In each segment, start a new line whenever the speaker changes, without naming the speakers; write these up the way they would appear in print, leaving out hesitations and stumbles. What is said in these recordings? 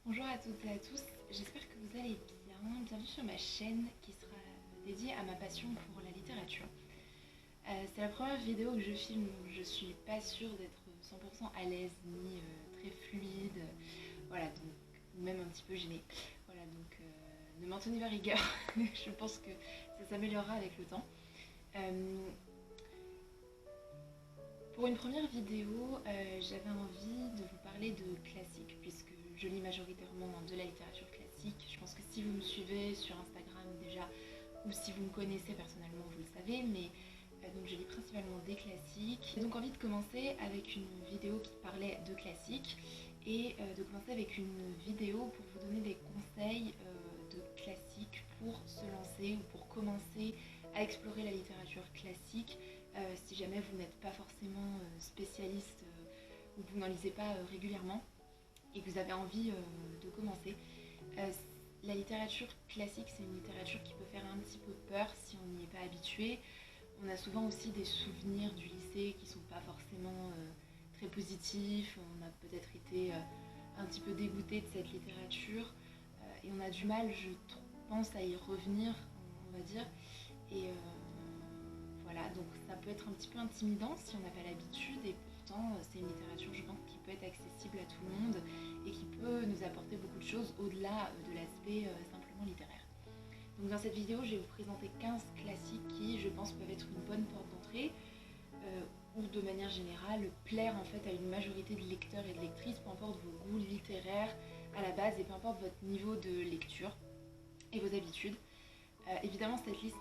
Bonjour à toutes et à tous, j'espère que vous allez bien. Bienvenue sur ma chaîne qui sera dédiée à ma passion pour la littérature. C'est la première vidéo que je filme, donc je suis pas sûre d'être 100% à l'aise ni très fluide, voilà, donc, ou même un petit peu gênée. Voilà, donc ne m'en tenez pas rigueur, je pense que ça s'améliorera avec le temps. Euh, Pour une première vidéo, j'avais envie de vous parler de classiques, puisque je lis majoritairement de la littérature classique. Je pense que si vous me suivez sur Instagram déjà, ou si vous me connaissez personnellement, vous le savez, mais donc je lis principalement des classiques. J'ai donc envie de commencer avec une vidéo qui parlait de classiques, et de commencer avec une vidéo pour vous donner des conseils de classiques pour se lancer ou pour commencer à explorer la littérature classique si jamais vous n'êtes pas forcément spécialiste ou que vous n'en lisez pas régulièrement et que vous avez envie de commencer. Euh, la littérature classique, c'est une littérature qui peut faire un petit peu peur si on n'y est pas habitué. On a souvent aussi des souvenirs du lycée qui ne sont pas forcément très positifs. On a peut-être été un petit peu dégoûté de cette littérature et on a du mal, je pense, à y revenir, on va dire. Et voilà, donc ça peut être un petit peu intimidant si on n'a pas l'habitude et pourtant c'est une littérature, je pense, qui peut être accessible à tout le monde et qui peut nous apporter beaucoup de choses au-delà de l'aspect simplement littéraire. Donc dans cette vidéo, je vais vous présenter 15 classiques qui, je pense, peuvent être une bonne porte d'entrée ou de manière générale plaire en fait à une majorité de lecteurs et de lectrices, peu importe vos goûts littéraires à la base et peu importe votre niveau de lecture et vos habitudes. Évidemment, cette liste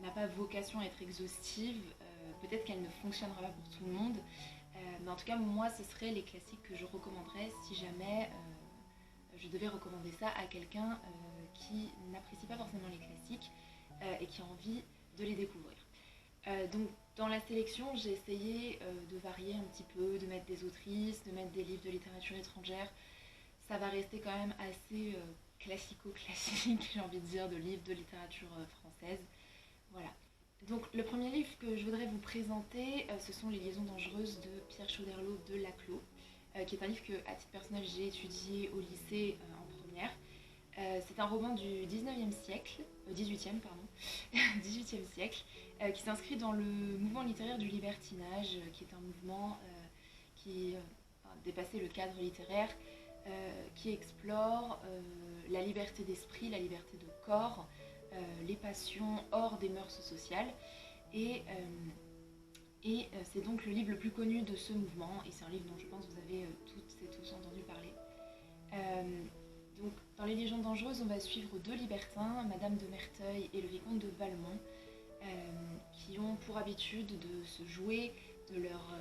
n'a pas vocation à être exhaustive, peut-être qu'elle ne fonctionnera pas pour tout le monde, mais en tout cas, moi, ce seraient les classiques que je recommanderais si jamais je devais recommander ça à quelqu'un qui n'apprécie pas forcément les classiques et qui a envie de les découvrir. Donc dans la sélection, j'ai essayé de varier un petit peu, de mettre des autrices, de mettre des livres de littérature étrangère. Ça va rester quand même assez classico-classique, j'ai envie de dire, de livres de littérature française. Voilà. Donc le premier livre que je voudrais vous présenter, ce sont Les Liaisons dangereuses de Pierre Choderlos de Laclos, qui est un livre que, à titre personnel, j'ai étudié au lycée en première. C'est un roman du 19e siècle, 18e pardon, 18e siècle, qui s'inscrit dans le mouvement littéraire du libertinage, qui est un mouvement qui a dépassé le cadre littéraire, qui explore la liberté d'esprit, la liberté de corps, les passions hors des mœurs sociales. Et, c'est donc le livre le plus connu de ce mouvement, et c'est un livre dont je pense que vous avez toutes et tous entendu parler. Donc, dans Les Légendes dangereuses, on va suivre deux libertins, Madame de Merteuil et le vicomte de Valmont, qui ont pour habitude de se jouer de leur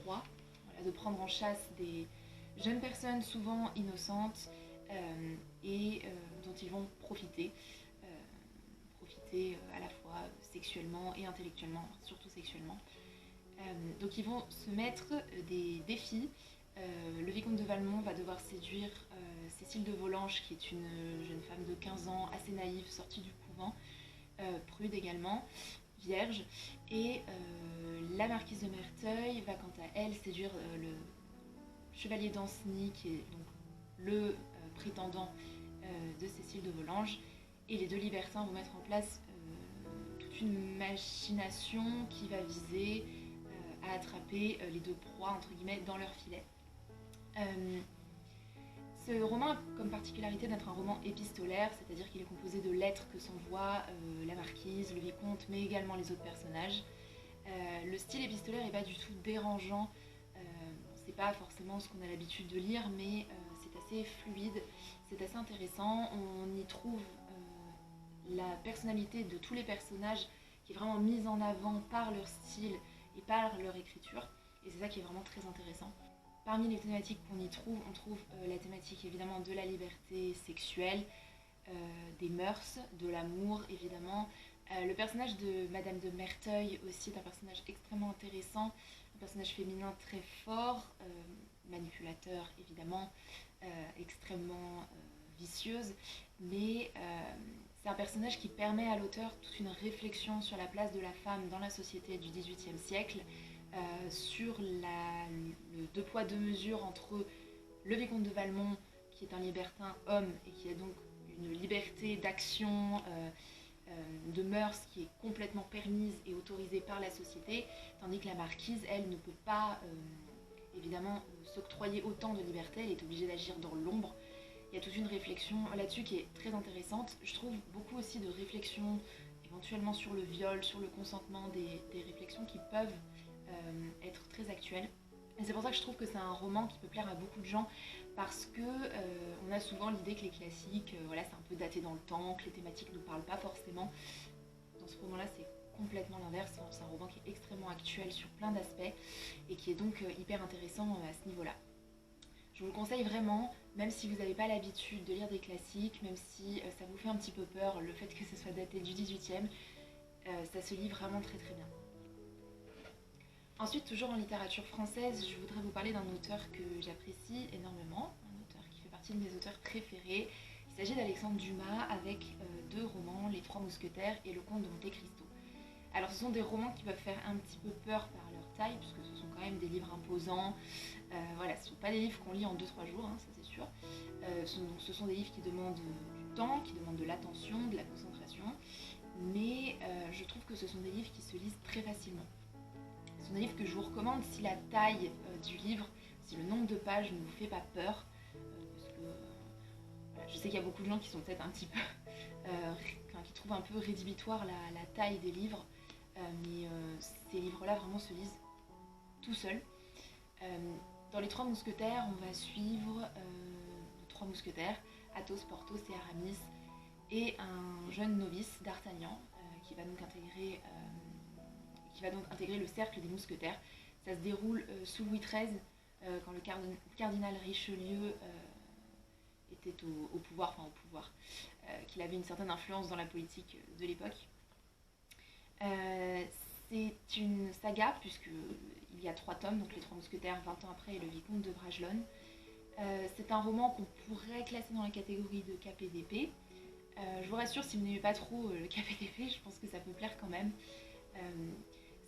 proie, voilà, de prendre en chasse des jeunes personnes souvent innocentes et dont ils vont profiter. À la fois sexuellement et intellectuellement, surtout sexuellement. Donc ils vont se mettre des défis. Le vicomte de Valmont va devoir séduire Cécile de Volanges, qui est une jeune femme de 15 ans, assez naïve, sortie du couvent, prude également, vierge. Et la marquise de Merteuil va quant à elle séduire le chevalier d'Ancenis, qui est donc le prétendant de Cécile de Volanges. Et les deux libertins vont mettre en place toute une machination qui va viser à attraper les deux proies, entre guillemets, dans leur filet. Ce roman a comme particularité d'être un roman épistolaire, c'est-à-dire qu'il est composé de lettres que s'envoient la marquise, le vicomte, mais également les autres personnages. Le style épistolaire n'est pas du tout dérangeant, c'est pas forcément ce qu'on a l'habitude de lire, mais c'est assez fluide, c'est assez intéressant. On y trouve la personnalité de tous les personnages qui est vraiment mise en avant par leur style et par leur écriture, et c'est ça qui est vraiment très intéressant. Parmi les thématiques qu'on y trouve, on trouve la thématique évidemment de la liberté sexuelle, des mœurs, de l'amour évidemment. Le personnage de Madame de Merteuil aussi est un personnage extrêmement intéressant, un personnage féminin très fort, manipulateur évidemment, extrêmement vicieuse, mais c'est un personnage qui permet à l'auteur toute une réflexion sur la place de la femme dans la société du XVIIIe siècle, sur le deux poids deux mesures entre le vicomte de Valmont, qui est un libertin homme et qui a donc une liberté d'action, de mœurs qui est complètement permise et autorisée par la société, tandis que la marquise, elle, ne peut pas évidemment s'octroyer autant de liberté, elle est obligée d'agir dans l'ombre. Il y a toute une réflexion là-dessus qui est très intéressante. Je trouve beaucoup aussi de réflexions éventuellement sur le viol, sur le consentement, des réflexions qui peuvent être très actuelles. Et c'est pour ça que je trouve que c'est un roman qui peut plaire à beaucoup de gens, parce que on a souvent l'idée que les classiques, voilà, c'est un peu daté dans le temps, que les thématiques ne nous parlent pas forcément. Dans ce roman-là, c'est complètement l'inverse. C'est un roman qui est extrêmement actuel sur plein d'aspects et qui est donc hyper intéressant à ce niveau-là. Je vous le conseille vraiment, même si vous n'avez pas l'habitude de lire des classiques, même si ça vous fait un petit peu peur, le fait que ce soit daté du 18e, ça se lit vraiment très très bien. Ensuite, toujours en littérature française, je voudrais vous parler d'un auteur que j'apprécie énormément, un auteur qui fait partie de mes auteurs préférés. Il s'agit d'Alexandre Dumas avec deux romans, Les Trois Mousquetaires et Le Comte de Monte Cristo. Alors ce sont des romans qui peuvent faire un petit peu peur par leur taille, puisque ce sont quand même des livres imposants. Voilà, ce ne sont pas des livres qu'on lit en 2-3 jours, hein, ça c'est sûr. Ce sont des livres qui demandent du temps, qui demandent de l'attention, de la concentration, mais je trouve que ce sont des livres qui se lisent très facilement. Ce sont des livres que je vous recommande si la taille du livre, si le nombre de pages ne vous fait pas peur, parce que voilà, je sais qu'il y a beaucoup de gens qui sont peut-être un petit peu, qui trouvent un peu rédhibitoire la taille des livres, mais ces livres-là vraiment se lisent tout seuls. Dans Les Trois Mousquetaires, on va suivre nos trois mousquetaires, Athos, Porthos et Aramis, et un jeune novice, d'Artagnan, qui va donc intégrer le cercle des mousquetaires. Ça se déroule sous Louis XIII, quand le cardinal Richelieu était au pouvoir, qu'il avait une certaine influence dans la politique de l'époque. C'est une saga, puisqu'il y a 3 tomes, donc Les Trois Mousquetaires, 20 ans après, et Le Vicomte de Bragelonne. C'est un roman qu'on pourrait classer dans la catégorie de KPDP. Je vous rassure, si vous n'aimez pas trop le KPDP, je pense que ça peut plaire quand même.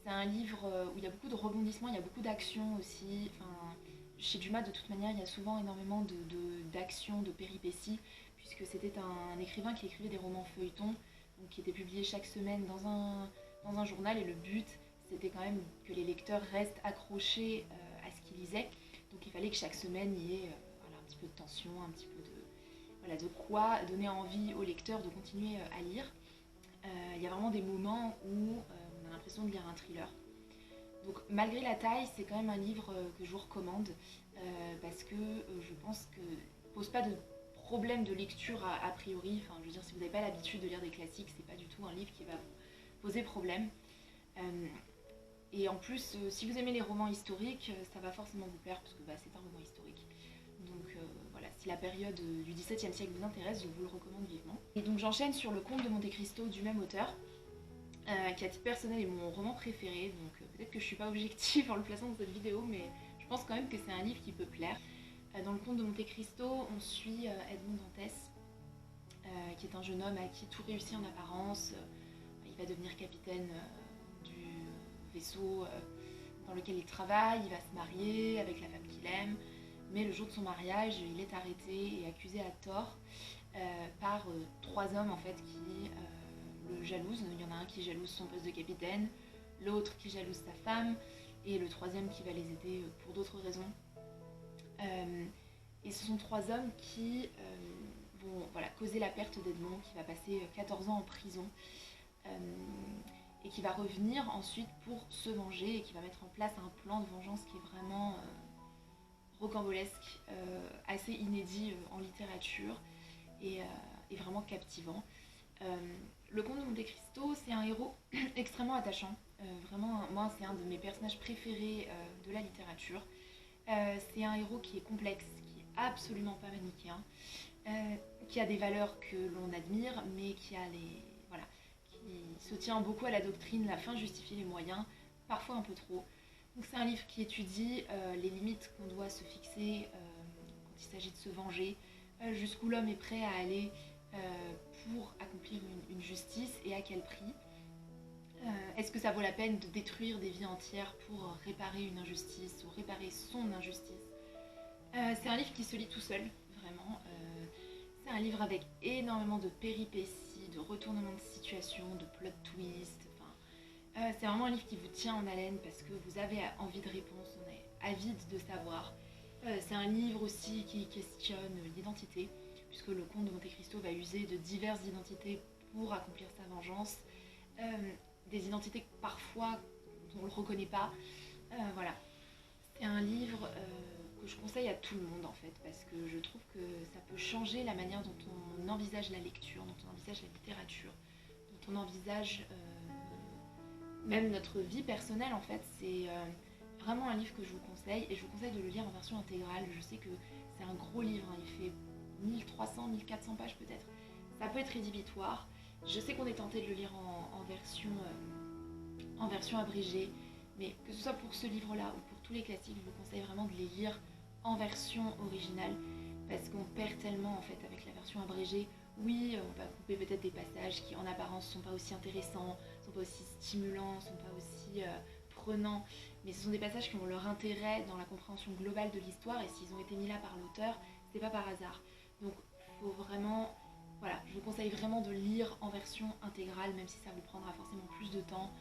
C'est un livre où il y a beaucoup de rebondissements, il y a beaucoup d'action aussi. Chez Dumas, de toute manière, il y a souvent énormément d'actions, de péripéties, puisque c'était un écrivain qui écrivait des romans feuilletons, donc qui étaient publiés chaque semaine dans un journal, et le but, c'était quand même que les lecteurs restent accrochés à ce qu'ils lisaient. Donc il fallait que chaque semaine, il y ait un petit peu de tension, un petit peu de quoi donner envie aux lecteurs de continuer à lire. Il y a vraiment des moments où on a l'impression de lire un thriller. Donc malgré la taille, c'est quand même un livre que je vous recommande, parce que je pense que pose pas de problème de lecture a priori. Enfin, je veux dire, si vous n'avez pas l'habitude de lire des classiques, c'est pas du tout un livre qui va vous poser problème. Et en plus, si vous aimez les romans historiques, ça va forcément vous plaire, parce que c'est un roman historique. Donc voilà, si la période du XVIIe siècle vous intéresse, je vous le recommande vivement. Et donc j'enchaîne sur Le Comte de Monte Cristo du même auteur, qui à titre personnel est mon roman préféré, donc peut-être que je suis pas objective en le plaçant dans cette vidéo, mais je pense quand même que c'est un livre qui peut plaire. Dans Le Comte de Monte Cristo, on suit Edmond Dantès, qui est un jeune homme à qui tout réussit en apparence. Il va devenir capitaine du vaisseau dans lequel il travaille, il va se marier avec la femme qu'il aime, mais le jour de son mariage, il est arrêté et accusé à tort par 3 hommes en fait qui le jalousent. Il y en a un qui jalouse son poste de capitaine, l'autre qui jalouse sa femme, et le troisième qui va les aider pour d'autres raisons. Et ce sont 3 hommes qui vont causer la perte d'Edmond, qui va passer 14 ans en prison, et qui va revenir ensuite pour se venger, et qui va mettre en place un plan de vengeance qui est vraiment rocambolesque, assez inédit en littérature, et vraiment captivant. Le Comte de Monte Cristo, c'est un héros extrêmement attachant. Vraiment, moi, c'est un de mes personnages préférés de la littérature. C'est un héros qui est complexe, qui est absolument pas manichéen, qui a des valeurs que l'on admire, mais qui se tient beaucoup à la doctrine, la fin justifie les moyens, parfois un peu trop. Donc c'est un livre qui étudie les limites qu'on doit se fixer quand il s'agit de se venger, jusqu'où l'homme est prêt à aller pour accomplir une justice, et à quel prix. Est-ce que ça vaut la peine de détruire des vies entières pour réparer une injustice ou réparer son injustice? C'est un livre qui se lit tout seul, vraiment. C'est un livre avec énormément de péripéties, de retournements de situation, de plot twists. C'est vraiment un livre qui vous tient en haleine parce que vous avez envie de réponses, on est avide de savoir. C'est un livre aussi qui questionne l'identité, puisque le comte de Monte Cristo va user de diverses identités pour accomplir sa vengeance. Des identités que parfois on ne le reconnaît pas. Voilà. C'est un livre que je conseille à tout le monde en fait, parce que je trouve que ça peut changer la manière dont on envisage la lecture, dont on envisage la littérature, dont on envisage même notre vie personnelle en fait. C'est vraiment un livre que je vous conseille et je vous conseille de le lire en version intégrale. Je sais que c'est un gros livre, hein, il fait 1300, 1400 pages peut-être. Ça peut être rédhibitoire. Je sais qu'on est tenté de le lire en version abrégée, mais que ce soit pour ce livre-là ou pour tous les classiques, je vous conseille vraiment de les lire en version originale parce qu'on perd tellement en fait avec la version abrégée. Oui, on va couper peut-être des passages qui en apparence sont pas aussi intéressants, sont pas aussi stimulants, sont pas aussi prenants, mais ce sont des passages qui ont leur intérêt dans la compréhension globale de l'histoire et s'ils ont été mis là par l'auteur, c'est pas par hasard. Donc faut vraiment, voilà, je vous conseille vraiment de lire en version intégrale, même si ça vous prendra forcément plus de temps,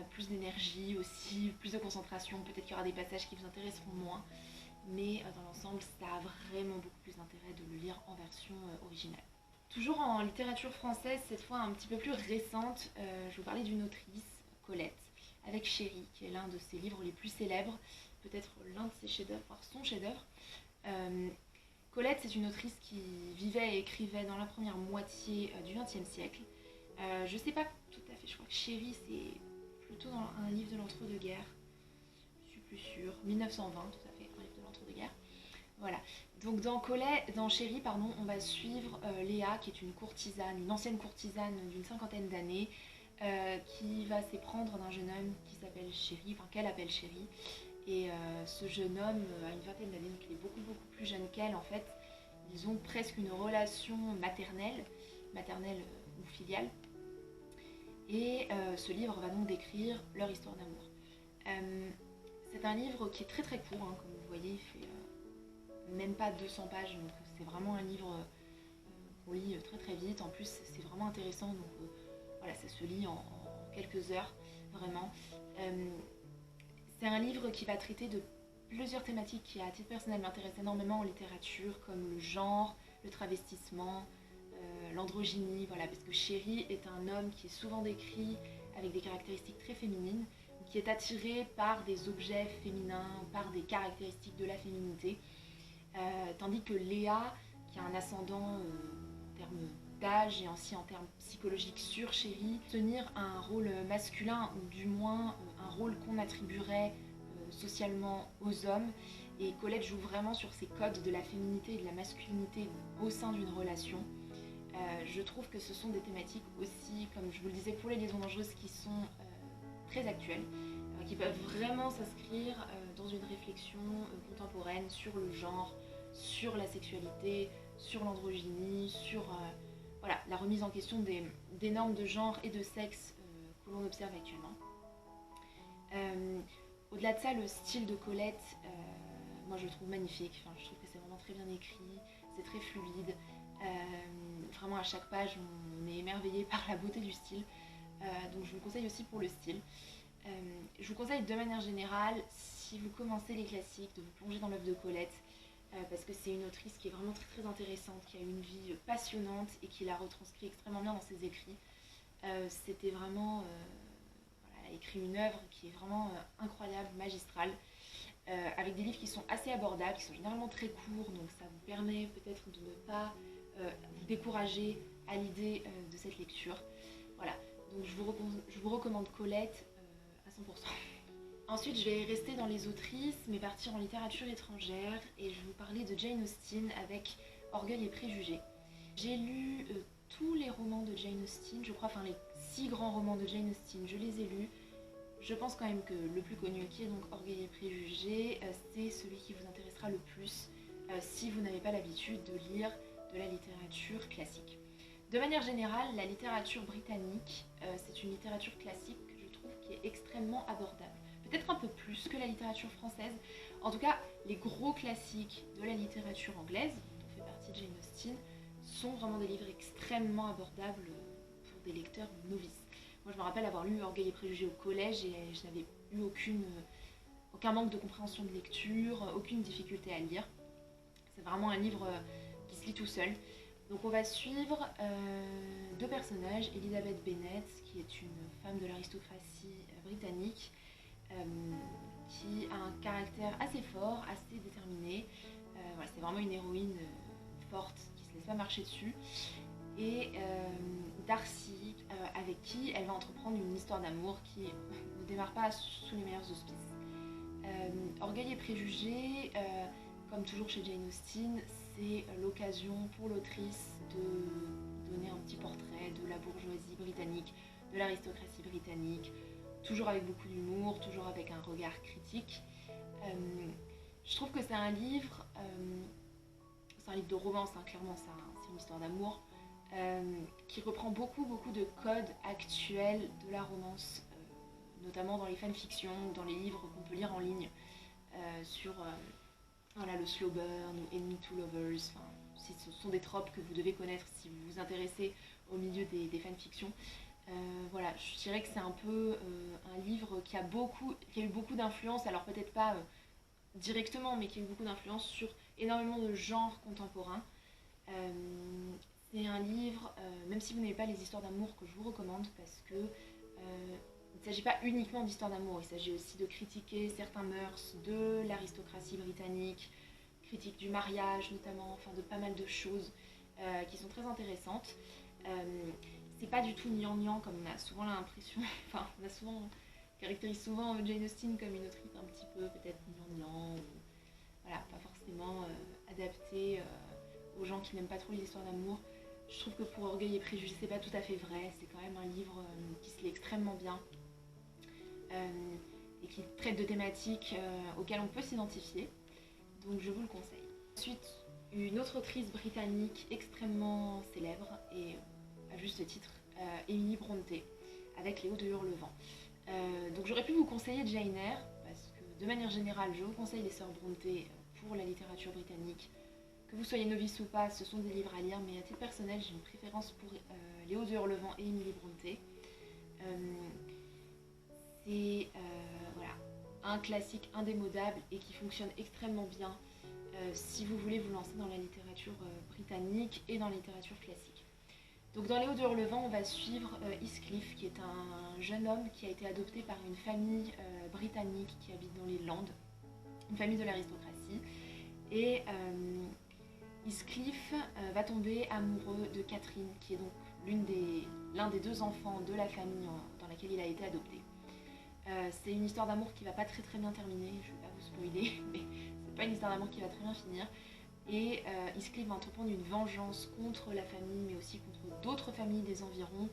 plus d'énergie aussi, plus de concentration, peut-être qu'il y aura des passages qui vous intéresseront moins, mais dans l'ensemble ça a vraiment beaucoup plus d'intérêt de le lire en version originale. Toujours en littérature française, cette fois un petit peu plus récente, je vous parlais d'une autrice, Colette, avec Chéri, qui est l'un de ses livres les plus célèbres, peut-être l'un de ses chefs-d'œuvre, voire son chef-d'œuvre. Colette, c'est une autrice qui vivait et écrivait dans la première moitié du XXe siècle. Je sais pas tout à fait, je crois que Chéri, c'est plutôt dans un livre de l'entre-deux-guerres, je suis plus sûre, 1920, tout à fait, un livre de l'entre-deux-guerres. Voilà, donc dans Chéri, pardon, on va suivre Léa, qui est une courtisane, une ancienne courtisane d'une cinquantaine d'années, qui va s'éprendre d'un jeune homme qui s'appelle Chéri, enfin qu'elle appelle Chéri. Et ce jeune homme a une vingtaine d'années, donc il est beaucoup plus jeune qu'elle en fait. Ils ont presque une relation maternelle ou filiale. Et ce livre va donc décrire leur histoire d'amour. C'est un livre qui est très court, hein, comme vous voyez, il fait même pas 200 pages, donc c'est vraiment un livre qu'on lit très vite. En plus c'est vraiment intéressant, donc voilà, ça se lit en quelques heures, vraiment. C'est un livre qui va traiter de plusieurs thématiques qui, à titre personnel, m'intéressent énormément en littérature, comme le genre, le travestissement, l'androgynie, voilà, parce que Chéri est un homme qui est souvent décrit avec des caractéristiques très féminines, qui est attiré par des objets féminins, par des caractéristiques de la féminité, tandis que Léa, qui a un ascendant en termes d'âge et aussi en termes psychologiques sur Chéri, tenir un rôle masculin, ou du moins un rôle qu'on attribuerait socialement aux hommes. Et Colette joue vraiment sur ces codes de la féminité et de la masculinité au sein d'une relation. Je trouve que ce sont des thématiques aussi, comme je vous le disais, pour les liaisons dangereuses, qui sont très actuelles, qui peuvent vraiment s'inscrire dans une réflexion contemporaine sur le genre, sur la sexualité, sur l'androgynie, sur voilà, la remise en question des normes de genre et de sexe que l'on observe actuellement. Au-delà de ça, le style de Colette, moi je le trouve magnifique. Enfin, je trouve que c'est vraiment très bien écrit, c'est très fluide. Vraiment à chaque page, on est émerveillé par la beauté du style. Donc je vous le conseille aussi pour le style. Je vous conseille de manière générale, si vous commencez les classiques, de vous plonger dans l'œuvre de Colette, parce que c'est une autrice qui est vraiment très intéressante, qui a une vie passionnante et qui la retranscrit extrêmement bien dans ses écrits. C'était vraiment... voilà, elle a écrit une œuvre qui est vraiment incroyable, magistrale, avec des livres qui sont assez abordables, qui sont généralement très courts, donc ça vous permet peut-être de ne pas vous décourager à l'idée de cette lecture. Voilà, donc je vous recommande Colette à 100%. Ensuite, je vais rester dans les autrices, mais partir en littérature étrangère, et je vais vous parler de Jane Austen avec Orgueil et Préjugés. J'ai lu tous les romans de Jane Austen, je crois, enfin les 6 grands romans de Jane Austen, je les ai lus. Je pense quand même que le plus connu, qui est donc Orgueil et Préjugés, c'est celui qui vous intéressera le plus si vous n'avez pas l'habitude de lire de la littérature classique. De manière générale, la littérature britannique, c'est une littérature classique que je trouve qui est extrêmement abordable. Peut-être un peu plus que la littérature française. En tout cas, les gros classiques de la littérature anglaise, dont fait partie Jane Austen, sont vraiment des livres extrêmement abordables pour des lecteurs novices. Moi je me rappelle avoir lu Orgueil et préjugés au collège et je n'avais eu aucun manque de compréhension de lecture, aucune difficulté à lire. C'est vraiment un livre qui se lit tout seul. Donc on va suivre deux personnages, Elizabeth Bennet, qui est une femme de l'aristocratie britannique, qui a un caractère assez fort, assez déterminé. Voilà, c'est vraiment une héroïne forte, qui ne se laisse pas marcher dessus. Et Darcy, avec qui elle va entreprendre une histoire d'amour qui ne démarre pas sous les meilleurs auspices. Orgueil et préjugés, comme toujours chez Jane Austen, c'est l'occasion pour l'autrice de donner un petit portrait de la bourgeoisie britannique, de l'aristocratie britannique, toujours avec beaucoup d'humour, toujours avec un regard critique. Je trouve que c'est un livre de romance, hein, clairement c'est une histoire d'amour, qui reprend beaucoup de codes actuels de la romance, notamment dans les fanfictions, dans les livres qu'on peut lire en ligne, sur voilà, le slow burn ou enemy to lovers. Enfin, ce sont des tropes que vous devez connaître si vous vous intéressez au milieu des fanfictions. Voilà, je dirais que c'est un peu un livre qui a eu beaucoup d'influence, alors peut-être pas directement, mais qui a eu beaucoup d'influence sur énormément de genres contemporains. C'est un livre, même si vous n'aimez pas les histoires d'amour, que je vous recommande, parce que il ne s'agit pas uniquement d'histoires d'amour, il s'agit aussi de critiquer certains mœurs de l'aristocratie britannique, critique du mariage notamment, enfin de pas mal de choses qui sont très intéressantes. C'est pas du tout gnangnan comme on a souvent l'impression, enfin on caractérise souvent Jane Austen comme une autrice un petit peu peut-être gnangnan, voilà, pas forcément adaptée aux gens qui n'aiment pas trop les histoires d'amour. Je trouve que pour Orgueil et préjugés, c'est pas tout à fait vrai, c'est quand même un livre qui se lit extrêmement bien et qui traite de thématiques auxquelles on peut s'identifier, donc je vous le conseille. Ensuite, une autre autrice britannique extrêmement célèbre et à juste titre, Emily Brontë, avec Les Hauts de Hurlevent. Donc j'aurais pu vous conseiller Jane Eyre, parce que de manière générale, je vous conseille les sœurs Brontë pour la littérature britannique. Que vous soyez novice ou pas, ce sont des livres à lire, mais à titre personnel, j'ai une préférence pour Les Hauts de Hurlevent et Emily Brontë. C'est voilà, un classique indémodable et qui fonctionne extrêmement bien si vous voulez vous lancer dans la littérature britannique et dans la littérature classique. Donc dans Les Hauts de Hurlevent, on va suivre Heathcliff, qui est un jeune homme qui a été adopté par une famille britannique qui habite dans les Landes, une famille de l'aristocratie. Et Heathcliff va tomber amoureux de Catherine, qui est donc l'un des deux enfants de la famille dans laquelle il a été adopté. C'est une histoire d'amour qui va pas très bien terminer, je vais pas vous spoiler, mais c'est pas une histoire d'amour qui va très bien finir. Et Heathcliff va entreprendre une vengeance contre la famille, mais aussi contre d'autres familles des environs,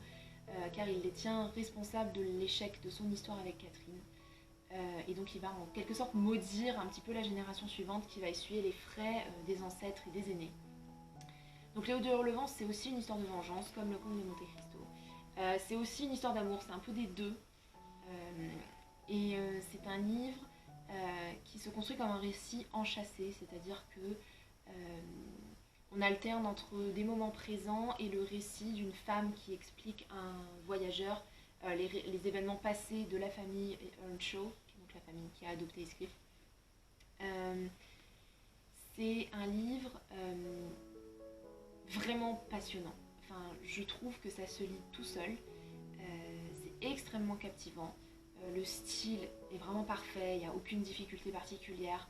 car il les tient responsables de l'échec de son histoire avec Catherine. Et donc il va en quelque sorte maudire un petit peu la génération suivante qui va essuyer les frais des ancêtres et des aînés. Donc Les Hauts de Hurlevent, c'est aussi une histoire de vengeance, comme le Comte de Monte Cristo. C'est aussi une histoire d'amour, c'est un peu des deux. C'est un livre qui se construit comme un récit enchâssé, c'est-à-dire que on alterne entre des moments présents et le récit d'une femme qui explique à un voyageur les événements passés de la famille Earnshaw, donc la famille qui a adopté Heathcliff. C'est un livre vraiment passionnant. Enfin, je trouve que ça se lit tout seul. C'est extrêmement captivant. Le style est vraiment parfait, il n'y a aucune difficulté particulière.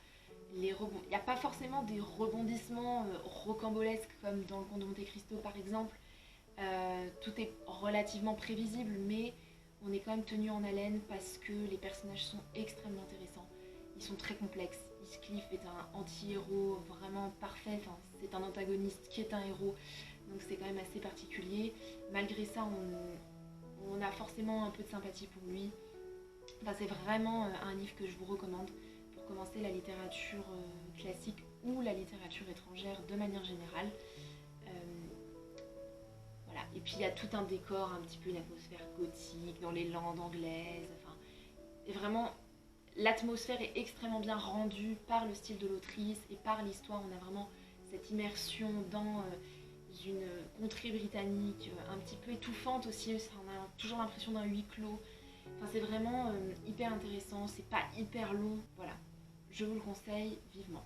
Il n'y a pas forcément des rebondissements rocambolesques comme dans le Comte de Monte Cristo par exemple. Tout est relativement prévisible, mais on est quand même tenu en haleine parce que les personnages sont extrêmement intéressants. Ils sont très complexes. Heathcliff est un anti-héros vraiment parfait, enfin, c'est un antagoniste qui est un héros, donc c'est quand même assez particulier. Malgré ça, on a forcément un peu de sympathie pour lui. Enfin, c'est vraiment un livre que je vous recommande pour commencer la littérature classique ou la littérature étrangère de manière générale. Voilà. Et puis il y a tout un décor, un petit peu une atmosphère gothique dans les Landes anglaises. Enfin, et vraiment, l'atmosphère est extrêmement bien rendue par le style de l'autrice et par l'histoire. On a vraiment cette immersion dans une contrée britannique un petit peu étouffante aussi, on a toujours l'impression d'un huis clos. Enfin, c'est vraiment hyper intéressant, c'est pas hyper long, voilà, je vous le conseille vivement.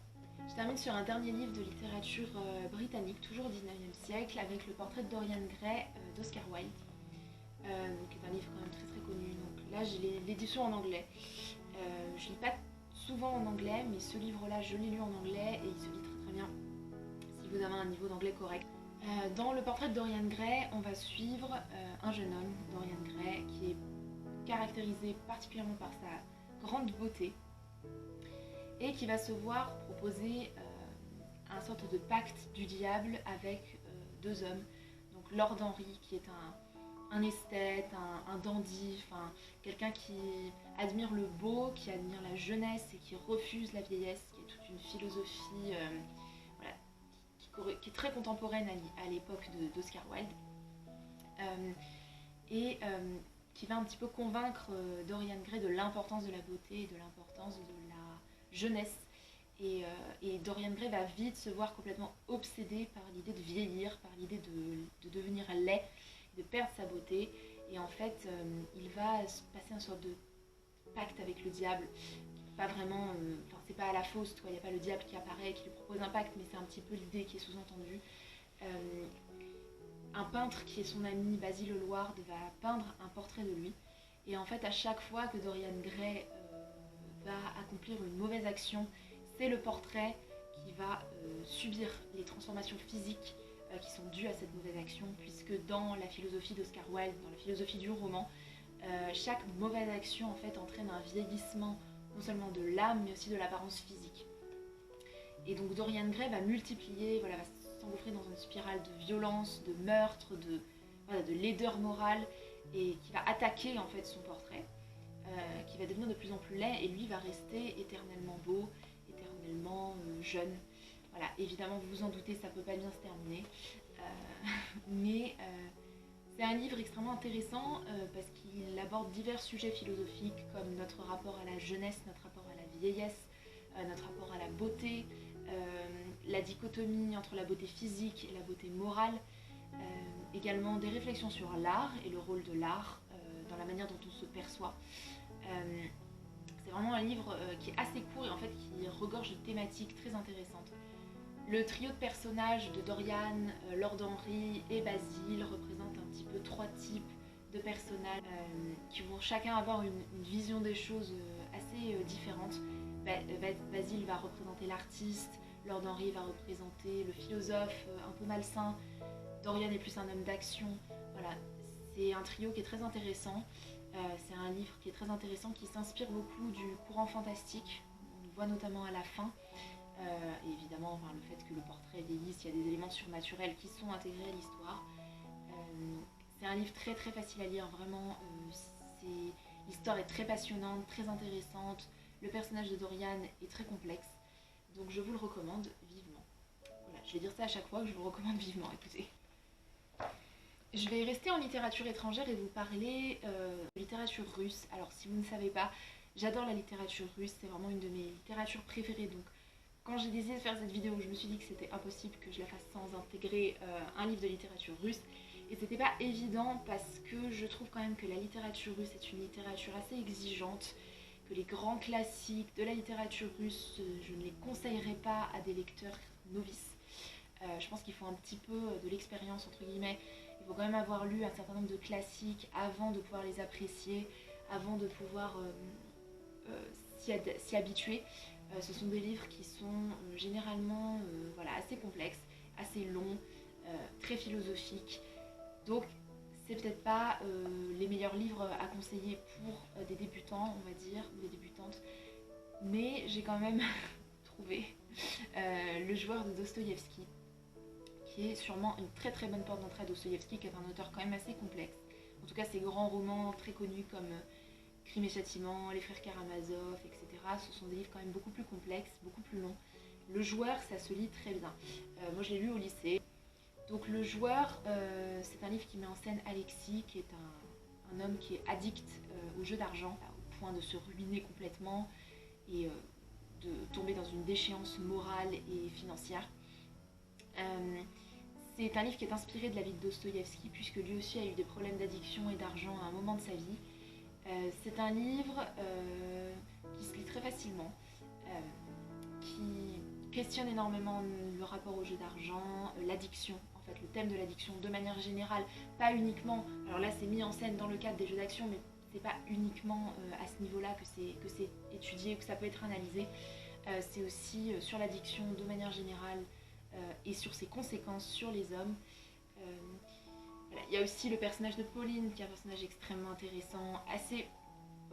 Je termine sur un dernier livre de littérature britannique, toujours au 19e siècle, avec le portrait de Dorian Gray d'Oscar Wilde, qui est un livre quand même très très connu. Donc là j'ai l'édition en anglais. Je lis pas souvent en anglais, mais ce livre-là je l'ai lu en anglais et il se lit très très bien si vous avez un niveau d'anglais correct. Dans le portrait de Dorian Gray, on va suivre un jeune homme, Dorian Gray, qui est caractérisé particulièrement par sa grande beauté et qui va se voir proposer un sorte de pacte du diable avec deux hommes. Donc Lord Henry, qui est un esthète, un dandy, enfin quelqu'un qui admire le beau, qui admire la jeunesse et qui refuse la vieillesse, qui est toute une philosophie qui est très contemporaine à l'époque d'Oscar Wilde, et qui va un petit peu convaincre Dorian Gray de l'importance de la beauté et de l'importance de la jeunesse. Et Dorian Gray va vite se voir complètement obsédé par l'idée de vieillir, par l'idée de devenir laid, de perdre sa beauté. Et en fait, il va se passer une sorte de pacte avec le diable. Pas vraiment, enfin c'est pas à la fausse, il n'y a pas le diable qui apparaît et qui lui propose un pacte, mais c'est un petit peu l'idée qui est sous-entendue. Un peintre qui est son ami, Basil Hallward, va peindre un portrait de lui. Et en fait, à chaque fois que Dorian Gray va accomplir une mauvaise action, c'est le portrait qui va subir les transformations physiques qui sont dues à cette mauvaise action, puisque dans la philosophie d'Oscar Wilde, dans la philosophie du roman, chaque mauvaise action en fait entraîne un vieillissement non seulement de l'âme, mais aussi de l'apparence physique. Et donc Dorian Gray va multiplier, va s'engouffrer dans une spirale de violence, de meurtre, de laideur morale, et qui va attaquer en fait son portrait, qui va devenir de plus en plus laid, et lui va rester éternellement beau, éternellement jeune. Voilà, évidemment, vous vous en doutez, ça peut pas bien se terminer, mais c'est un livre extrêmement intéressant parce qu'il aborde divers sujets philosophiques comme notre rapport à la jeunesse, notre rapport à la vieillesse, notre rapport à la beauté, la dichotomie entre la beauté physique et la beauté morale, également des réflexions sur l'art et le rôle de l'art dans la manière dont on se perçoit. C'est vraiment un livre qui est assez court et en fait qui regorge de thématiques très intéressantes. Le trio de personnages de Dorian, Lord Henry et Basil représente un petit peu trois types de personnages qui vont chacun avoir une vision des choses assez différente. Basil va représenter l'artiste, Lord Henry va représenter le philosophe un peu malsain, Dorian est plus un homme d'action. Voilà, c'est un trio qui est très intéressant. C'est un livre qui est très intéressant, qui s'inspire beaucoup du courant fantastique. On le voit notamment à la fin. Et évidemment, le fait que le portrait vieillisse, il y a des éléments surnaturels qui sont intégrés à l'histoire. C'est un livre très très facile à lire, vraiment. L'histoire est très passionnante, très intéressante. Le personnage de Dorian est très complexe. Donc je vous le recommande vivement. Voilà, je vais dire ça à chaque fois que je vous le recommande vivement, écoutez. Je vais rester en littérature étrangère et vous parler de littérature russe. Alors si vous ne savez pas, j'adore la littérature russe, c'est vraiment une de mes littératures préférées. Donc quand j'ai décidé de faire cette vidéo, je me suis dit que c'était impossible que je la fasse sans intégrer un livre de littérature russe. Et c'était pas évident parce que je trouve quand même que la littérature russe est une littérature assez exigeante, que les grands classiques de la littérature russe, je ne les conseillerais pas à des lecteurs novices. Je pense qu'il faut un petit peu de l'expérience entre guillemets. Il faut quand même avoir lu un certain nombre de classiques avant de pouvoir les apprécier, avant de pouvoir s'y habituer. Ce sont des livres qui sont généralement assez complexes, assez longs, très philosophiques. Donc c'est peut-être pas les meilleurs livres à conseiller pour des débutants, on va dire, ou des débutantes. Mais j'ai quand même trouvé Le Joueur de Dostoïevski, qui est sûrement une très très bonne porte d'entrée à Dostoïevski, qui est un auteur quand même assez complexe. En tout cas, ses grands romans très connus comme Crime et Châtiment, Les Frères Karamazov, etc. Ce sont des livres quand même beaucoup plus complexes, beaucoup plus longs. Le Joueur, ça se lit très bien. Moi, je l'ai lu au lycée. Donc, Le Joueur, c'est un livre qui met en scène Alexis, qui est un homme qui est addict au jeu d'argent, au point de se ruiner complètement et de tomber dans une déchéance morale et financière. C'est un livre qui est inspiré de la vie de Dostoïevski, puisque lui aussi a eu des problèmes d'addiction et d'argent à un moment de sa vie. C'est un livre qui se lit très facilement, qui questionne énormément le rapport au jeu d'argent, l'addiction, en fait, le thème de l'addiction de manière générale, pas uniquement, alors là c'est mis en scène dans le cadre des jeux d'action, mais c'est pas uniquement à ce niveau-là que c'est étudié, que ça peut être analysé, c'est aussi sur l'addiction de manière générale et sur ses conséquences sur les hommes. Voilà. Il y a aussi le personnage de Pauline, qui est un personnage extrêmement intéressant,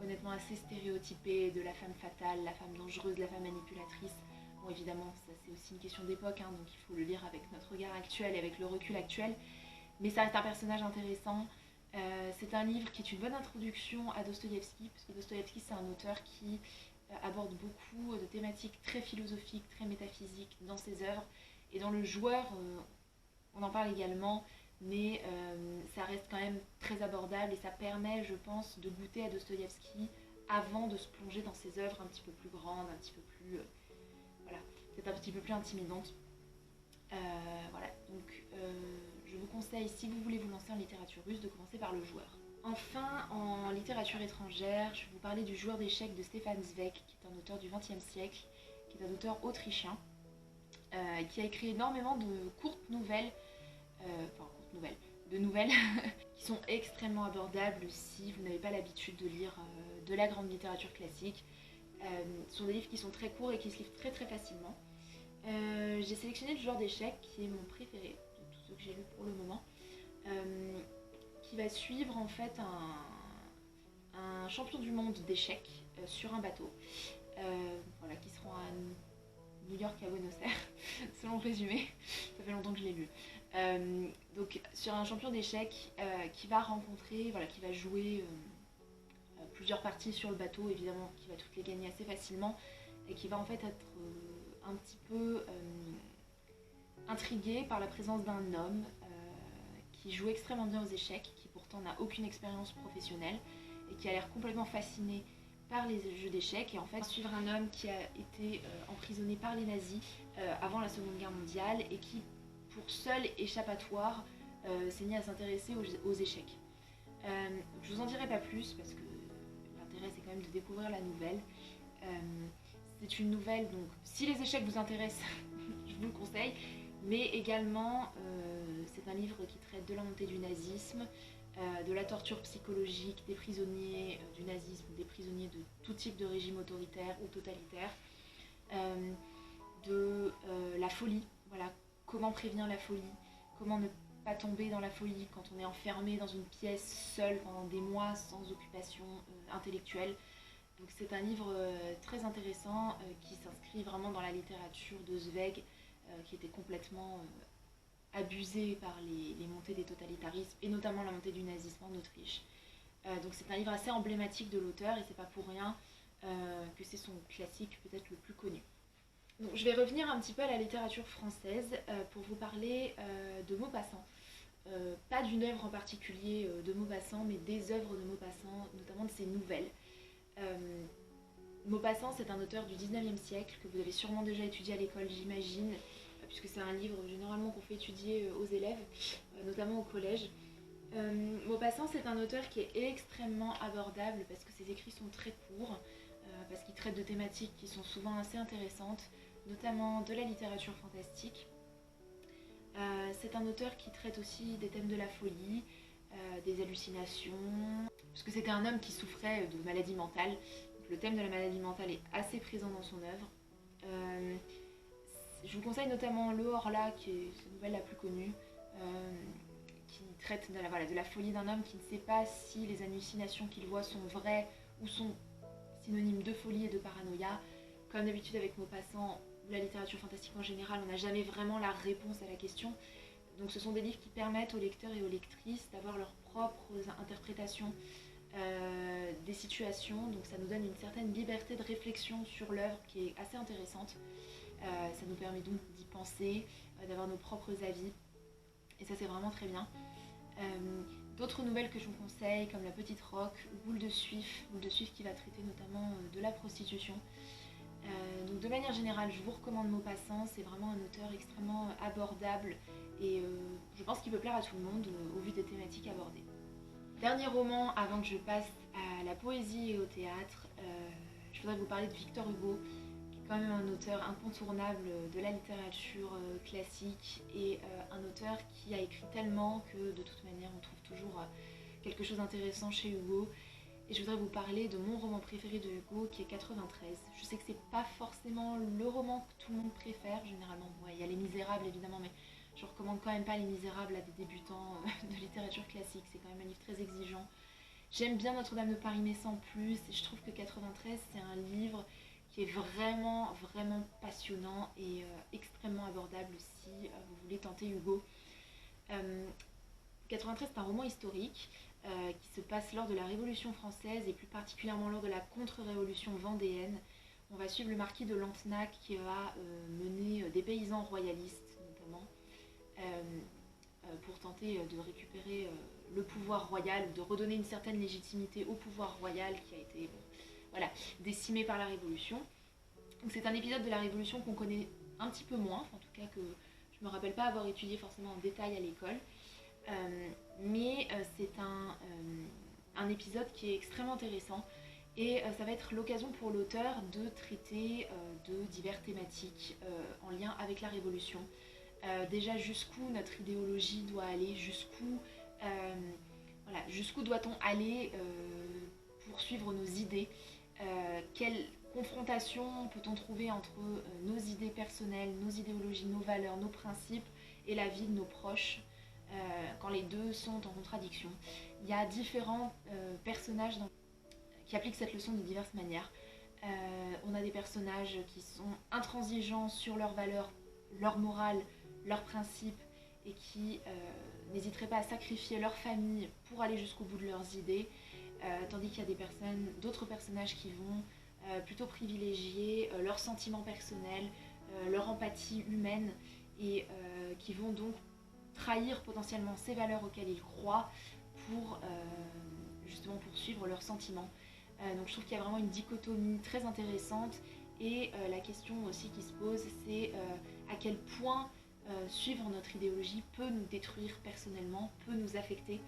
honnêtement assez stéréotypé, de la femme fatale, la femme dangereuse, la femme manipulatrice. Bon, évidemment, ça c'est aussi une question d'époque, hein, donc il faut le lire avec notre regard actuel et avec le recul actuel. Mais ça reste un personnage intéressant. C'est un livre qui est une bonne introduction à Dostoïevski, parce que Dostoïevski c'est un auteur qui aborde beaucoup de thématiques très philosophiques, très métaphysiques dans ses œuvres. Et dans Le Joueur, on en parle également, mais ça reste quand même très abordable et ça permet, je pense, de goûter à Dostoïevski avant de se plonger dans ses œuvres un petit peu plus grandes, un petit peu plus... voilà, peut-être un petit peu plus intimidantes. Voilà, donc je vous conseille, si vous voulez vous lancer en littérature russe, de commencer par Le Joueur. Enfin, en littérature étrangère, je vais vous parler du Joueur d'échecs de Stefan Zweig, qui est un auteur du XXe siècle, qui est un auteur autrichien, qui a écrit énormément de courtes nouvelles, de nouvelles, qui sont extrêmement abordables si vous n'avez pas l'habitude de lire de la grande littérature classique. Ce sont des livres qui sont très courts et qui se livrent très très facilement. J'ai sélectionné Le Joueur d'échecs, qui est mon préféré de tous ceux que j'ai lus pour le moment, qui va suivre en fait un champion du monde d'échecs sur un bateau, voilà, qui se rend à New York à Buenos Aires, selon le résumé, ça fait longtemps que je l'ai lu. Donc sur un champion d'échecs qui va rencontrer, voilà, qui va jouer plusieurs parties sur le bateau, évidemment, qui va toutes les gagner assez facilement, et qui va en fait être un petit peu intrigué par la présence d'un homme qui joue extrêmement bien aux échecs, qui pourtant n'a aucune expérience professionnelle, et qui a l'air complètement fasciné par les jeux d'échecs, et en fait suivre un homme qui a été emprisonné par les nazis avant la Seconde Guerre mondiale, et qui, pour seul échappatoire, s'est mis à s'intéresser aux échecs. Je vous en dirai pas plus, parce que l'intérêt c'est quand même de découvrir la nouvelle. C'est une nouvelle, donc si les échecs vous intéressent, je vous le conseille, mais également c'est un livre qui traite de la montée du nazisme, de la torture psychologique des prisonniers du nazisme, des prisonniers de tout type de régime autoritaire ou totalitaire, de la folie, voilà, comment prévenir la folie, comment ne pas tomber dans la folie quand on est enfermé dans une pièce seul pendant des mois sans occupation intellectuelle. Donc c'est un livre très intéressant qui s'inscrit vraiment dans la littérature de Zweig, qui était complètement abusé par les montées des totalitarismes et notamment la montée du nazisme en Autriche. Donc c'est un livre assez emblématique de l'auteur et c'est pas pour rien que c'est son classique peut-être le plus connu. Donc je vais revenir un petit peu à la littérature française pour vous parler de Maupassant. Pas d'une œuvre en particulier de Maupassant, mais des œuvres de Maupassant, notamment de ses nouvelles. Maupassant, c'est un auteur du 19e siècle que vous avez sûrement déjà étudié à l'école, j'imagine, puisque c'est un livre généralement qu'on fait étudier aux élèves, notamment au collège. Maupassant, c'est un auteur qui est extrêmement abordable parce que ses écrits sont très courts, parce qu'il traite de thématiques qui sont souvent assez intéressantes, notamment de la littérature fantastique. C'est un auteur qui traite aussi des thèmes de la folie, des hallucinations, parce que c'était un homme qui souffrait de maladies mentales. Donc le thème de la maladie mentale est assez présent dans son œuvre. Je vous conseille notamment Le Horla, qui est sa nouvelle la plus connue, qui traite de la folie d'un homme qui ne sait pas si les hallucinations qu'il voit sont vraies ou sont synonymes de folie et de paranoïa. Comme d'habitude avec Maupassant, la littérature fantastique en général, on n'a jamais vraiment la réponse à la question. Donc ce sont des livres qui permettent aux lecteurs et aux lectrices d'avoir leurs propres interprétations des situations. Donc ça nous donne une certaine liberté de réflexion sur l'œuvre qui est assez intéressante. Ça nous permet donc d'y penser, d'avoir nos propres avis. Et ça c'est vraiment très bien. D'autres nouvelles que je vous conseille, comme La Petite Roque, Boule de Suif qui va traiter notamment de la prostitution. Donc de manière générale, je vous recommande Maupassant, c'est vraiment un auteur extrêmement abordable et pense qu'il peut plaire à tout le monde au vu des thématiques abordées. Dernier roman avant que je passe à la poésie et au théâtre, je voudrais vous parler de Victor Hugo, qui est quand même un auteur incontournable de la littérature classique et un auteur qui a écrit tellement que de toute manière on trouve toujours quelque chose d'intéressant chez Hugo. Et je voudrais vous parler de mon roman préféré de Hugo qui est 93. Je sais que c'est pas forcément le roman que tout le monde préfère, généralement. Ouais, il y a Les Misérables évidemment, mais je recommande quand même pas Les Misérables à des débutants de littérature classique, c'est quand même un livre très exigeant. J'aime bien Notre-Dame de Paris mais sans plus, et je trouve que 93 c'est un livre qui est vraiment passionnant et extrêmement abordable si vous voulez tenter Hugo. 93 c'est un roman historique qui se passe lors de la Révolution française et plus particulièrement lors de la contre-révolution vendéenne. On va suivre le marquis de Lantenac qui va mener des paysans royalistes notamment pour tenter de récupérer le pouvoir royal, de redonner une certaine légitimité au pouvoir royal qui a été décimé par la Révolution. Donc c'est un épisode de la Révolution qu'on connaît un petit peu moins, en tout cas que je ne me rappelle pas avoir étudié forcément en détail à l'école. Mais c'est un épisode qui est extrêmement intéressant et ça va être l'occasion pour l'auteur de traiter de diverses thématiques en lien avec la Révolution. Déjà jusqu'où notre idéologie doit aller, jusqu'où doit-on aller pour suivre nos idées, quelle confrontation peut-on trouver entre nos idées personnelles, nos idéologies, nos valeurs, nos principes et la vie de nos proches quand les deux sont en contradiction. Il y a différents personnages qui appliquent cette leçon de diverses manières. On a des personnages qui sont intransigeants sur leurs valeurs, leur morale, leurs principes et qui n'hésiteraient pas à sacrifier leur famille pour aller jusqu'au bout de leurs idées, tandis qu'il y a d'autres personnages qui vont plutôt privilégier leurs sentiments personnels, leur empathie humaine et qui vont donc trahir potentiellement ces valeurs auxquelles ils croient pour justement poursuivre leurs sentiments. Donc je trouve qu'il y a vraiment une dichotomie très intéressante et la question aussi qui se pose c'est à quel point suivre notre idéologie peut nous détruire personnellement, peut nous affecter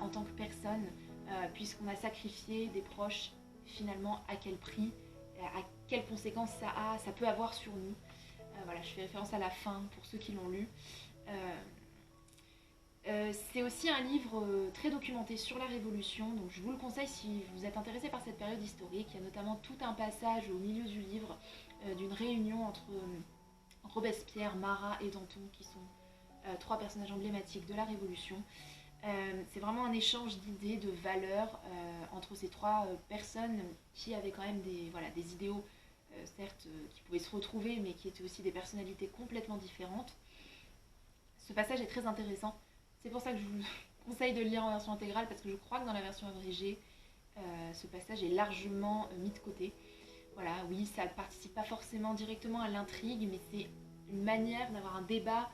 en tant que personne puisqu'on a sacrifié des proches, finalement à quel prix, à quelles conséquences ça peut avoir sur nous. Voilà, je fais référence à la fin pour ceux qui l'ont lu. C'est aussi un livre très documenté sur la Révolution, donc je vous le conseille si vous êtes intéressé par cette période historique. Il y a notamment tout un passage au milieu du livre d'une réunion entre Robespierre, Marat et Danton, qui sont trois personnages emblématiques de la Révolution. C'est vraiment un échange d'idées, de valeurs entre ces trois personnes qui avaient quand même des idéaux, certes, qui pouvaient se retrouver, mais qui étaient aussi des personnalités complètement différentes. Ce passage est très intéressant. C'est pour ça que je vous conseille de le lire en version intégrale, parce que je crois que dans la version abrégée, ce passage est largement mis de côté. Voilà, oui, ça ne participe pas forcément directement à l'intrigue, mais c'est une manière d'avoir un débat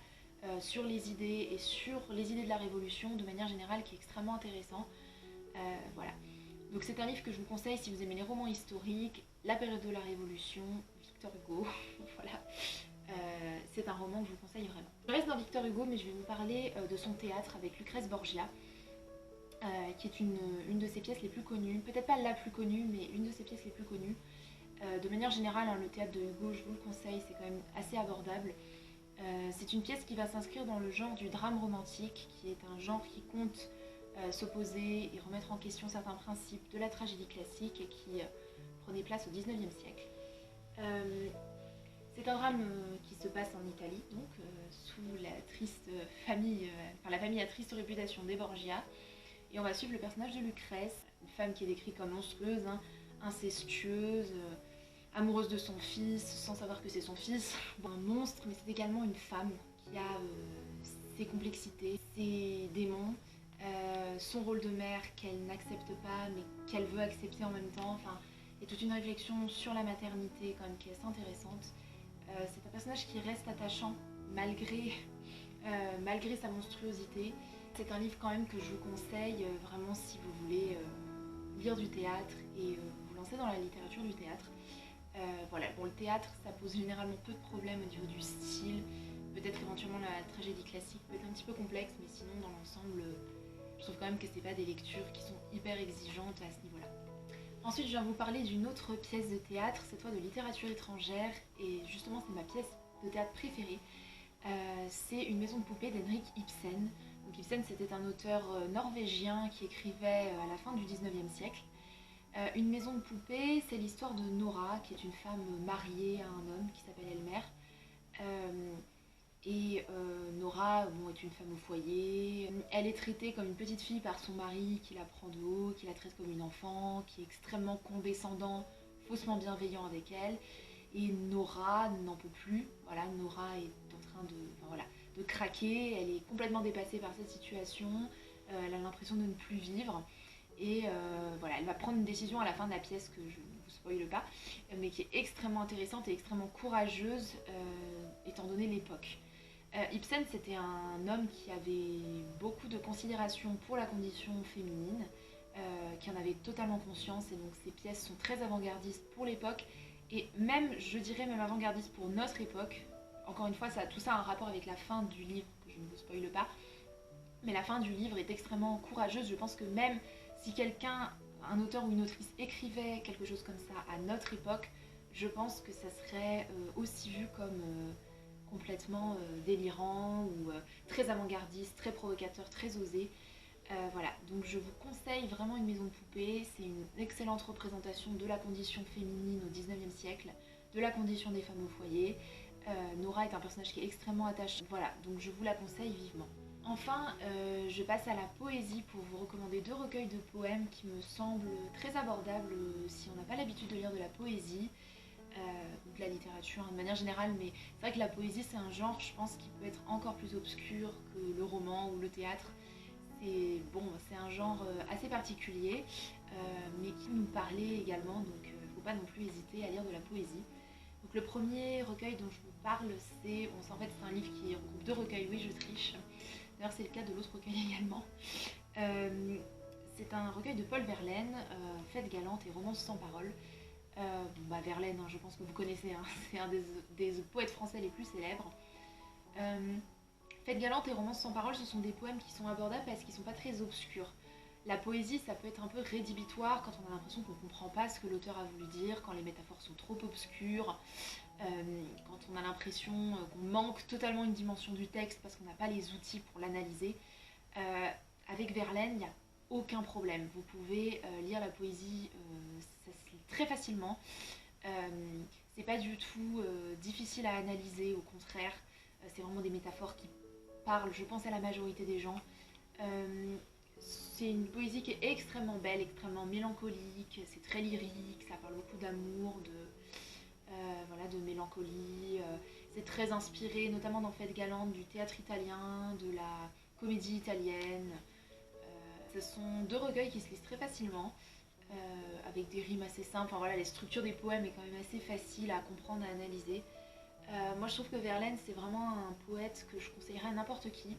sur les idées et sur les idées de la Révolution de manière générale qui est extrêmement intéressant. Voilà. Donc c'est un livre que je vous conseille si vous aimez les romans historiques, la période de la Révolution, Victor Hugo, voilà. C'est un roman que je vous conseille vraiment. Je reste dans Victor Hugo, mais je vais vous parler de son théâtre avec Lucrèce Borgia, qui est une de ses pièces les plus connues, peut-être pas la plus connue, mais une de ses pièces les plus connues. De manière générale, le théâtre de Hugo, je vous le conseille, c'est quand même assez abordable. C'est une pièce qui va s'inscrire dans le genre du drame romantique, qui est un genre qui compte s'opposer et remettre en question certains principes de la tragédie classique et qui prenait place au XIXe siècle. C'est un drame qui se passe en Italie, donc sous la triste famille, la famille à triste réputation des Borgia. Et on va suivre le personnage de Lucrèce, une femme qui est décrite comme monstrueuse, incestueuse, amoureuse de son fils, sans savoir que c'est son fils. Un monstre, mais c'est également une femme qui a ses complexités, ses démons, son rôle de mère qu'elle n'accepte pas, mais qu'elle veut accepter en même temps. Enfin, il y a toute une réflexion sur la maternité quand même qui est assez intéressante. C'est un personnage qui reste attachant malgré sa monstruosité. C'est un livre quand même que je vous conseille vraiment si vous voulez lire du théâtre et vous lancer dans la littérature du théâtre. Voilà, bon, le théâtre ça pose généralement peu de problèmes au niveau du style, Peut-être qu'éventuellement la tragédie classique peut être un petit peu complexe, mais sinon dans l'ensemble, je trouve quand même que c'est pas des lectures qui sont hyper exigeantes à ce niveau-là. Ensuite, je viens vous parler d'une autre pièce de théâtre, cette fois de littérature étrangère, et justement c'est ma pièce de théâtre préférée. C'est Une maison de poupée d'Henrik Ibsen. Donc Ibsen, c'était un auteur norvégien qui écrivait à la fin du 19e siècle. Une maison de poupée, c'est l'histoire de Nora, qui est une femme mariée à un homme qui s'appelle Elmer. Euh, Nora est une femme au foyer. Elle est traitée comme une petite fille par son mari qui la prend de haut, qui la traite comme une enfant, qui est extrêmement condescendant, faussement bienveillant avec elle. Et Nora n'en peut plus. Voilà, Nora est en train de craquer. Elle est complètement dépassée par cette situation. Elle a l'impression de ne plus vivre. Voilà, elle va prendre une décision à la fin de la pièce que je ne vous spoile pas, mais qui est extrêmement intéressante et extrêmement courageuse étant donné l'époque. Ibsen, c'était un homme qui avait beaucoup de considération pour la condition féminine, qui en avait totalement conscience, et donc ses pièces sont très avant-gardistes pour l'époque, et même, je dirais même avant-gardistes pour notre époque. Encore une fois, tout ça a un rapport avec la fin du livre, que je ne vous spoile pas, mais la fin du livre est extrêmement courageuse. Je pense que même si quelqu'un, un auteur ou une autrice écrivait quelque chose comme ça à notre époque, je pense que ça serait aussi vu comme complètement délirant ou très avant-gardiste, très provocateur, très osé. Voilà, donc je vous conseille vraiment Une maison de poupée. C'est une excellente représentation de la condition féminine au 19e siècle, de la condition des femmes au foyer. Nora est un personnage qui est extrêmement attachant. Voilà, donc je vous la conseille vivement. Enfin, je passe à la poésie pour vous recommander 2 recueils de poèmes qui me semblent très abordables si on n'a pas l'habitude de lire de la poésie ou de la littérature de manière générale, mais c'est vrai que la poésie c'est un genre, je pense, qui peut être encore plus obscur que le roman ou le théâtre. C'est un genre assez particulier, mais qui nous parlait également, donc il ne faut pas non plus hésiter à lire de la poésie. Donc le premier recueil dont je vous parle, c'est un livre qui regroupe 2 recueils, oui je triche. D'ailleurs c'est le cas de l'autre recueil également. C'est un recueil de Paul Verlaine, Fête galante et romance sans parole. Verlaine, je pense que vous connaissez, c'est un des poètes français les plus célèbres. Fête galante et romance sans parole, ce sont des poèmes qui sont abordables parce qu'ils ne sont pas très obscurs. La poésie, ça peut être un peu rédhibitoire quand on a l'impression qu'on ne comprend pas ce que l'auteur a voulu dire, quand les métaphores sont trop obscures, quand on a l'impression qu'on manque totalement une dimension du texte parce qu'on n'a pas les outils pour l'analyser. Avec Verlaine, il n'y a aucun problème. Vous pouvez lire la poésie ça se lit très facilement. C'est pas du tout difficile à analyser, au contraire. C'est vraiment des métaphores qui parlent, je pense, à la majorité des gens. C'est une poésie qui est extrêmement belle, extrêmement mélancolique, c'est très lyrique, ça parle beaucoup d'amour, de mélancolie. C'est très inspiré, notamment dans Fête galante, du théâtre italien, de la comédie italienne. Ce sont 2 recueils qui se lisent très facilement, avec des rimes assez simples. Les structures des poèmes est quand même assez facile à comprendre, à analyser. Moi je trouve que Verlaine c'est vraiment un poète que je conseillerais à n'importe qui.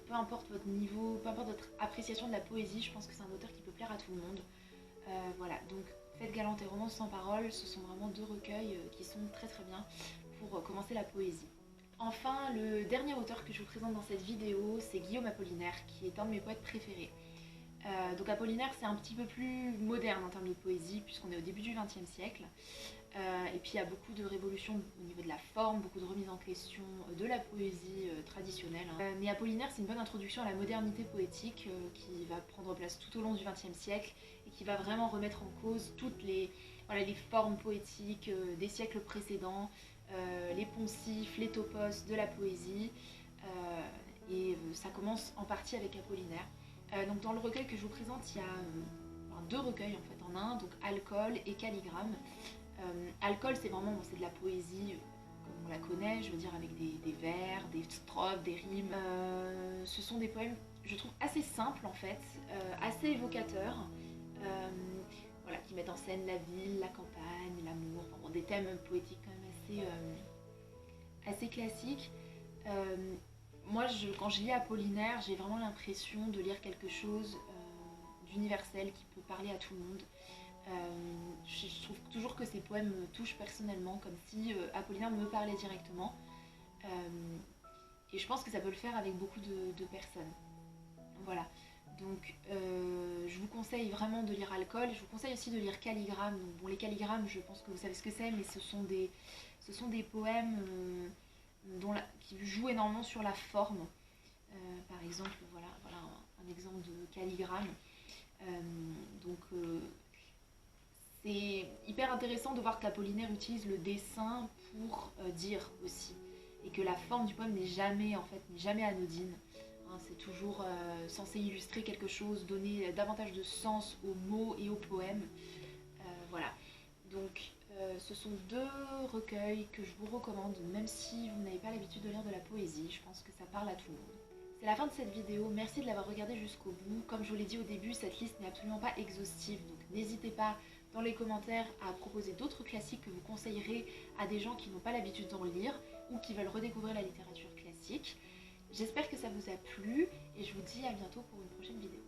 Peu importe votre niveau, peu importe votre appréciation de la poésie, je pense que c'est un auteur qui peut plaire à tout le monde. Donc Fête galante et romance sans parole, ce sont vraiment 2 recueils qui sont très très bien pour commencer la poésie. Enfin, le dernier auteur que je vous présente dans cette vidéo, c'est Guillaume Apollinaire, qui est un de mes poètes préférés. Donc Apollinaire, c'est un petit peu plus moderne en termes de poésie, puisqu'on est au début du XXe siècle. Et puis il y a beaucoup de révolutions au niveau de la forme, beaucoup de remises en question de la poésie traditionnelle. Mais Apollinaire, c'est une bonne introduction à la modernité poétique qui va prendre place tout au long du XXe siècle et qui va vraiment remettre en cause toutes les formes poétiques des siècles précédents, les poncifs, les topos de la poésie. Ça commence en partie avec Apollinaire. Donc dans le recueil que je vous présente, il y a 2 recueils en fait en un, donc Alcool et Calligramme. Alcool, c'est de la poésie comme on la connaît, je veux dire avec des vers, des strophes, des rimes. Ce sont des poèmes, je trouve, assez simples en fait, assez évocateurs, qui mettent en scène la ville, la campagne, l'amour, des thèmes poétiques quand même assez classiques. Moi, quand je lis Apollinaire, j'ai vraiment l'impression de lire quelque chose d'universel qui peut parler à tout le monde. Je trouve toujours que ces poèmes me touchent personnellement, comme si Apollinaire me parlait directement. Et je pense que ça peut le faire avec beaucoup de personnes. Voilà. Donc je vous conseille vraiment de lire Alcool. Je vous conseille aussi de lire Calligramme. Donc, bon, les calligrammes, je pense que vous savez ce que c'est, mais ce sont des poèmes qui jouent énormément sur la forme. Par exemple, voilà un exemple de calligramme. Euh, donc c'est hyper intéressant de voir qu'Apollinaire utilise le dessin pour dire aussi. Et que la forme du poème n'est jamais anodine. Hein, c'est toujours censé illustrer quelque chose, donner davantage de sens aux mots et aux poèmes. Voilà. Donc ce sont deux recueils que je vous recommande, même si vous n'avez pas l'habitude de lire de la poésie. Je pense que ça parle à tout le monde. C'est la fin de cette vidéo, merci de l'avoir regardée jusqu'au bout. Comme je vous l'ai dit au début, cette liste n'est absolument pas exhaustive, donc n'hésitez pas dans les commentaires à proposer d'autres classiques que vous conseillerez à des gens qui n'ont pas l'habitude d'en lire ou qui veulent redécouvrir la littérature classique. J'espère que ça vous a plu et je vous dis à bientôt pour une prochaine vidéo.